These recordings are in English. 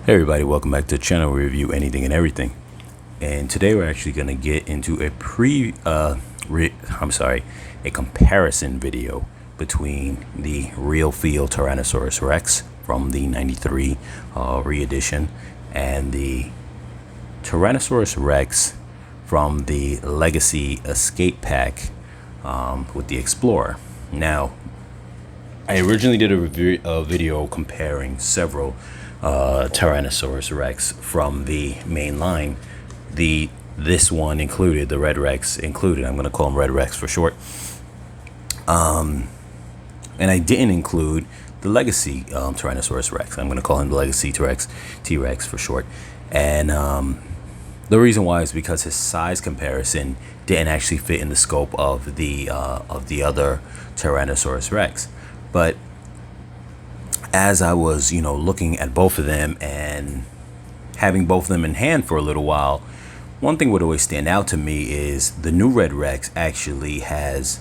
Hey everybody, welcome back to the channel where we review anything and everything. And today we're actually going to get into a a comparison video between the real feel Tyrannosaurus Rex from the 93 re-edition and the Tyrannosaurus Rex from the Legacy Escape Pack with the Explorer. Now, I originally did a video comparing several Tyrannosaurus Rex from the main line. This one included, the Red Rex included. I'm going to call him Red Rex for short. And I didn't include the Legacy Tyrannosaurus Rex. I'm going to call him the Legacy T-Rex for short. And the reason why is because his size comparison didn't actually fit in the scope of the other Tyrannosaurus Rex. But as I was, looking at both of them and having both of them in hand for a little while, one thing would always stand out to me is the new Red Rex actually has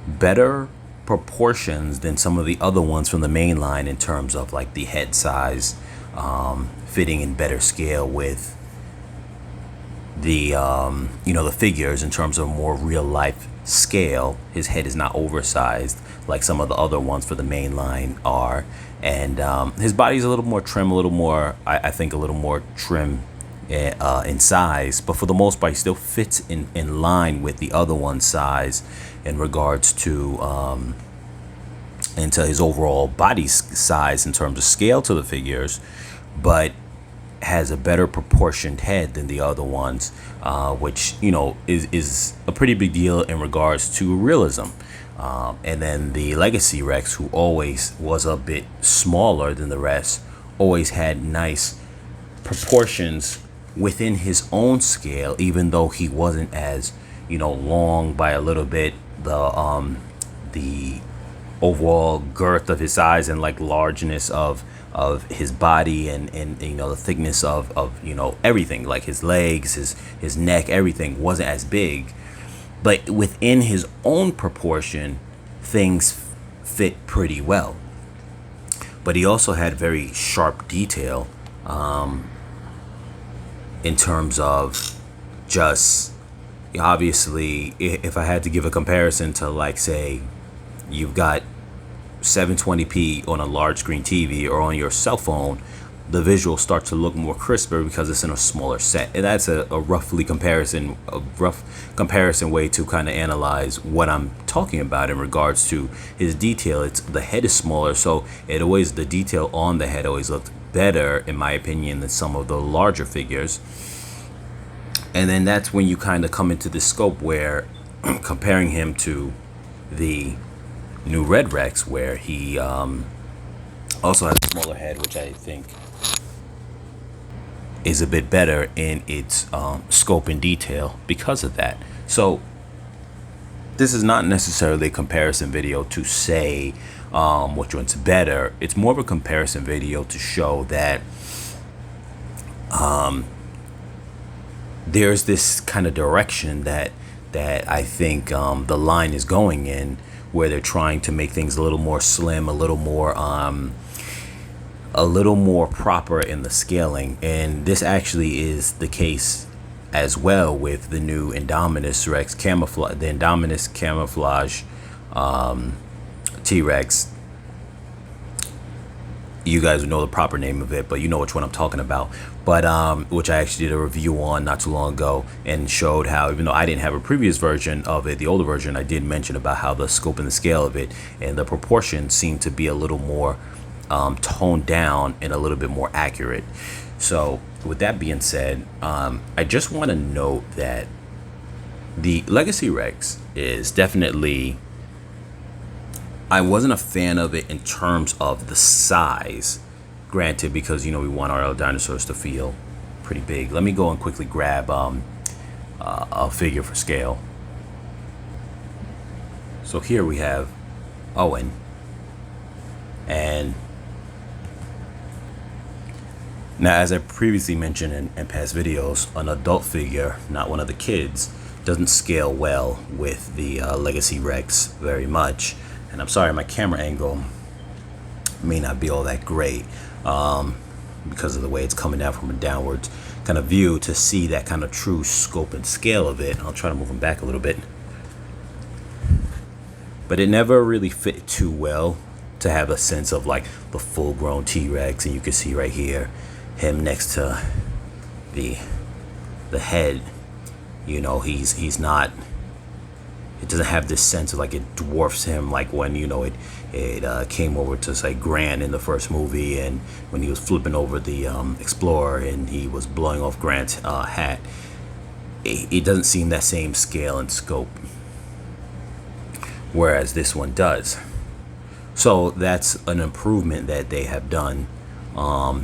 better proportions than some of the other ones from the main line in terms of like the head size, fitting in better scale with the the figures in terms of more real life scale. His head is not oversized like some of the other ones for the main line are, and his body's a little more trim, a little more, I think a little more trim in size, but for the most part he still fits in line with the other one's size in regards to into his overall body size in terms of scale to the figures, but has a better proportioned head than the other ones, which is a pretty big deal in regards to realism. And then the Legacy Rex, who always was a bit smaller than the rest, always had nice proportions within his own scale, even though he wasn't as long by a little bit. The overall girth of his size and like largeness of his body and the thickness of everything, like his legs, his neck, everything wasn't as big, but within his own proportion things fit pretty well. But he also had very sharp detail in terms of just, obviously, if I had to give a comparison to, like, say you've got 720p on a large screen TV or on your cell phone, the visuals start to look more crisper because it's in a smaller set. And that's a rough comparison way to kind of analyze what I'm talking about in regards to his detail. It's the head is smaller, so the detail on the head always looked better, in my opinion, than some of the larger figures. And then that's when you kind of come into the scope where comparing him to the new Red Rex, where he also has a smaller head, which I think is a bit better in its scope and detail because of that. So this is not necessarily a comparison video to say which one's better. It's more of a comparison video to show that there's this kind of direction that I think the line is going in, where they're trying to make things a little more slim, a little more proper in the scaling. And this actually is the case as well with the new Indominus Rex camouflage, the Indominus camouflage T-Rex. You guys know the proper name of it, but you know which one I'm talking about. But which I actually did a review on not too long ago and showed how, even though I didn't have a previous version of it, the older version, I did mention about how the scope and the scale of it and the proportions seem to be a little more toned down and a little bit more accurate. So with that being said, I just want to note that the Legacy Rex is definitely, I wasn't a fan of it in terms of the size, granted, because we want our other dinosaurs to feel pretty big. Let me go and quickly grab a figure for scale. So here we have Owen, and now, as I previously mentioned in past videos, an adult figure, not one of the kids, doesn't scale well with the Legacy Rex very much. And I'm sorry, my camera angle may not be all that great. because of the way it's coming down from a downwards kind of view to see that kind of true scope and scale of it. I'll try to move him back a little bit. But it never really fit too well to have a sense of like the full-grown T-Rex, and you can see right here him next to the head. You know, he's not, it doesn't have this sense of like it dwarfs him like when, you know, it came over to say Grant in the first movie, and when he was flipping over the Explorer and he was blowing off Grant's hat. It doesn't seem that same scale and scope, whereas this one does. So that's an improvement that they have done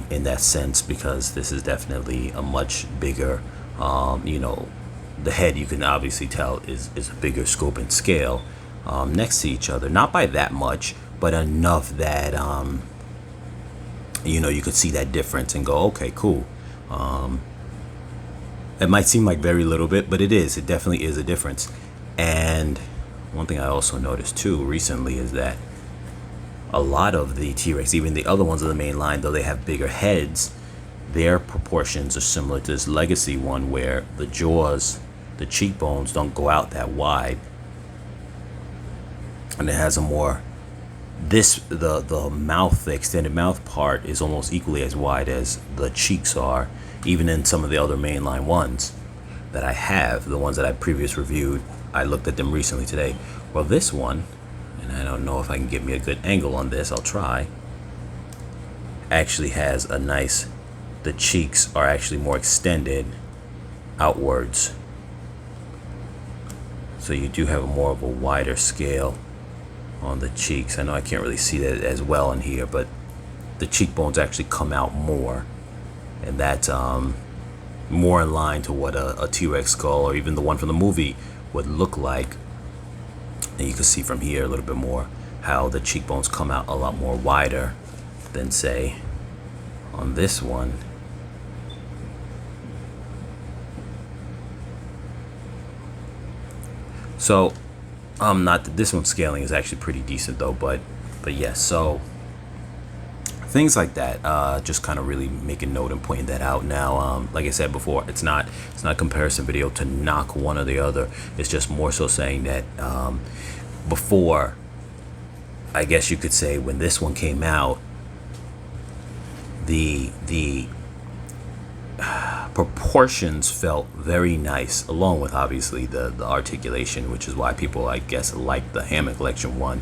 in that sense, because this is definitely a much bigger, you know, the head, you can obviously tell is a bigger scope and scale next to each other. Not by that much, but enough that, you know, you could see that difference and go, okay, cool. It might seem like very little bit, but it is. It definitely is a difference. And one thing I also noticed too recently is that a lot of the T-Rex, even the other ones of the main line, though they have bigger heads, their proportions are similar to this legacy one, where the jaws, the cheekbones don't go out that wide, and it has a more, the mouth, the extended mouth part is almost equally as wide as the cheeks are, even in some of the other mainline ones that I have, the ones that I previously reviewed. I looked at them recently today. Well, this one, and I don't know if I can get me a good angle on this, I'll try, actually has a nice, the cheeks are actually more extended outwards. So you do have more of a wider scale on the cheeks. I know I can't really see that as well in here, but the cheekbones actually come out more, and that's more in line to what a T-Rex skull, or even the one from the movie, would look like. And you can see from here a little bit more how the cheekbones come out a lot more wider than, say, on this one. So not that this one's scaling is actually pretty decent though, but yes, so things like that, just kind of really making note and pointing that out. Now, like I said before, it's not a comparison video to knock one or the other. It's just more so saying that before, I guess you could say, when this one came out, the proportions felt very nice, along with obviously the articulation, which is why people, I guess, like the Hammond Collection one.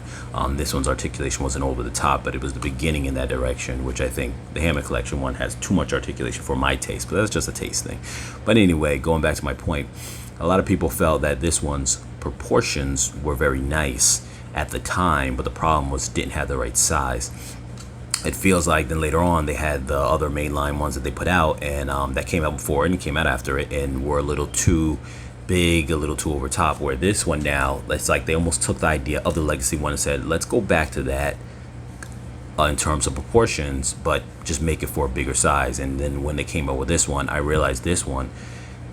This one's articulation wasn't over the top, but it was the beginning in that direction, which I think the Hammond Collection one has too much articulation for my taste, but that's just a taste thing. But anyway, going back to my point, a lot of people felt that this one's proportions were very nice at the time, but the problem was didn't have the right size. It feels like then later on they had the other mainline ones that they put out, and that came out before and it came out after it, and were a little too big, a little too over top, where this one now, it's like they almost took the idea of the legacy one and said, let's go back to that in terms of proportions, but just make it for a bigger size. And then when they came out with this one, I realized this one,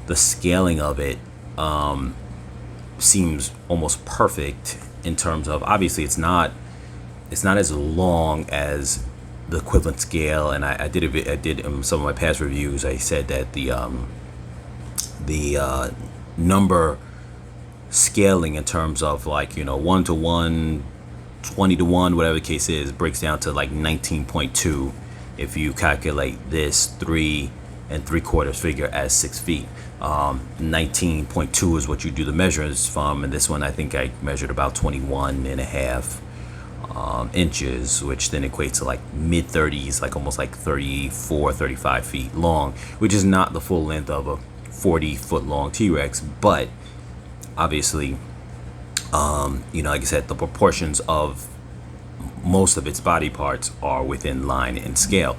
the scaling of it seems almost perfect in terms of, obviously it's not as long as the equivalent scale. And I did some of my past reviews, I said that the number scaling in terms of, like, you know, 1 to 1, 20 to 1, whatever the case is, breaks down to like 19.2 if you calculate this 3 3/4 figure as 6 feet. 19.2 is what you do the measurements from, and this one I think I measured about 21.5 inches, which then equates to like mid 30s, like almost like 34, 35 feet long, which is not the full length of a 40-foot long T-Rex, but obviously, you know, like I said, the proportions of most of its body parts are within line and scale.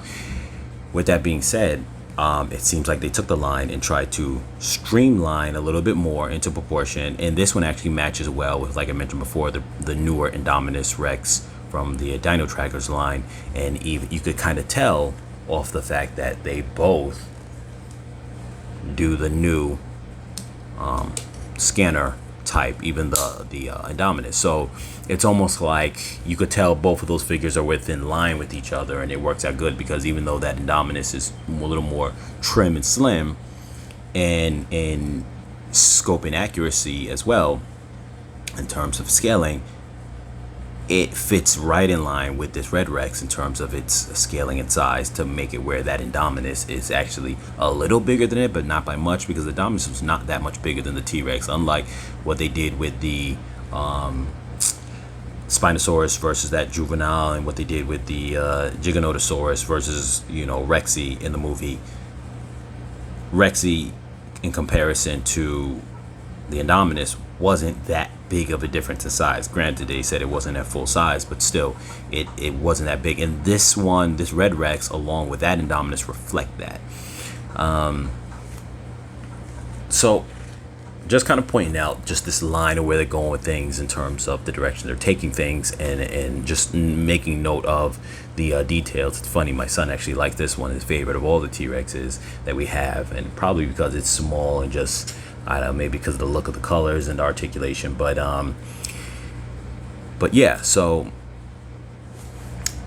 With that being said, it seems like they took the line and tried to streamline a little bit more into proportion, and this one actually matches well with, like I mentioned before, the newer Indominus Rex from the Dino Trackers line. And even you could kind of tell off the fact that they both do the new scanner type, even the Indominus. So it's almost like you could tell both of those figures are within line with each other, and it works out good because even though that Indominus is a little more trim and slim, and in scope and accuracy as well, in terms of scaling, it fits right in line with this Red Rex in terms of its scaling and size, to make it where that Indominus is actually a little bigger than it, but not by much, because the Indominus was not that much bigger than the T-Rex, unlike what they did with the Spinosaurus versus that Juvenile, and what they did with the Giganotosaurus versus, Rexy in the movie. Rexy, in comparison to the Indominus, wasn't that big of a difference in size. Granted, they said it wasn't at full size, but still, it wasn't that big. And this Red Rex, along with that Indominus, reflect that. So just kind of pointing out just this line of where they're going with things in terms of the direction they're taking things, and just making note of the details. It's funny, my son actually liked this one, his favorite of all the T-Rexes that we have, and probably because it's small and just, I don't know, maybe because of the look of the colors and the articulation, but yeah. So,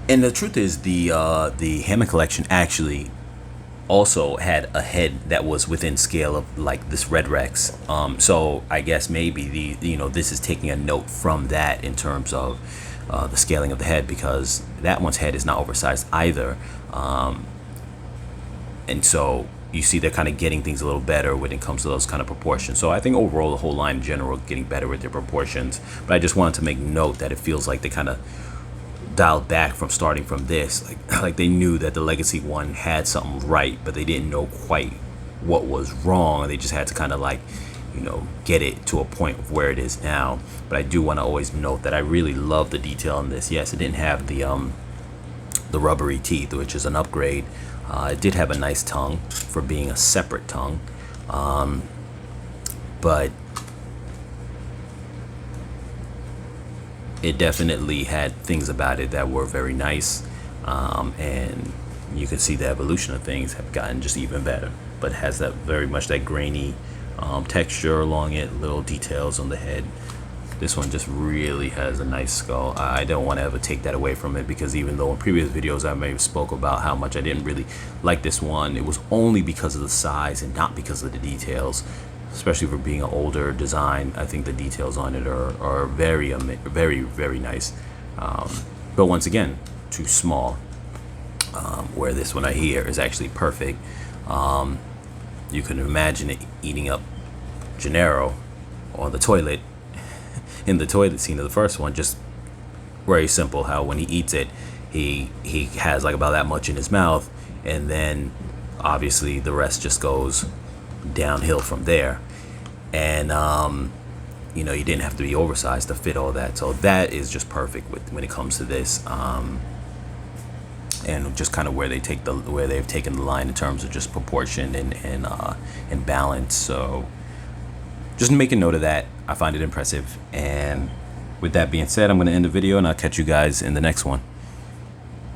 and the truth is, the Hammond collection actually also had a head that was within scale of like this Red Rex. So I guess maybe this is taking a note from that in terms of the scaling of the head, because that one's head is not oversized either, and so you see they're kind of getting things a little better when it comes to those kind of proportions. So I think overall the whole line in general getting better with their proportions, but I just wanted to make note that it feels like they kind of dialed back from starting from this, like they knew that the Legacy one had something right, but they didn't know quite what was wrong. They just had to kind of get it to a point of where it is now. But I do want to always note that I really love the detail in this. Yes, it didn't have the rubbery teeth, which is an upgrade. It did have a nice tongue for being a separate tongue, but it definitely had things about it that were very nice, and you can see the evolution of things have gotten just even better, but has that very much that grainy texture along it, little details on the head. This one just really has a nice skull. I don't want to ever take that away from it, because even though in previous videos I may have spoke about how much I didn't really like this one, it was only because of the size and not because of the details. Especially for being an older design, I think the details on it are very, very nice. But once again, too small. Where this one right here is actually perfect. You can imagine it eating up Gennaro on the toilet, in the toilet scene of the first one. Just very simple how when he eats it, he has like about that much in his mouth, and then obviously the rest just goes downhill from there. And you didn't have to be oversized to fit all that. So that is just perfect when it comes to this, and just kind of where they've taken the line in terms of just proportion and balance. So just make a note of that. I find it impressive. And with that being said, I'm going to end the video, and I'll catch you guys in the next one.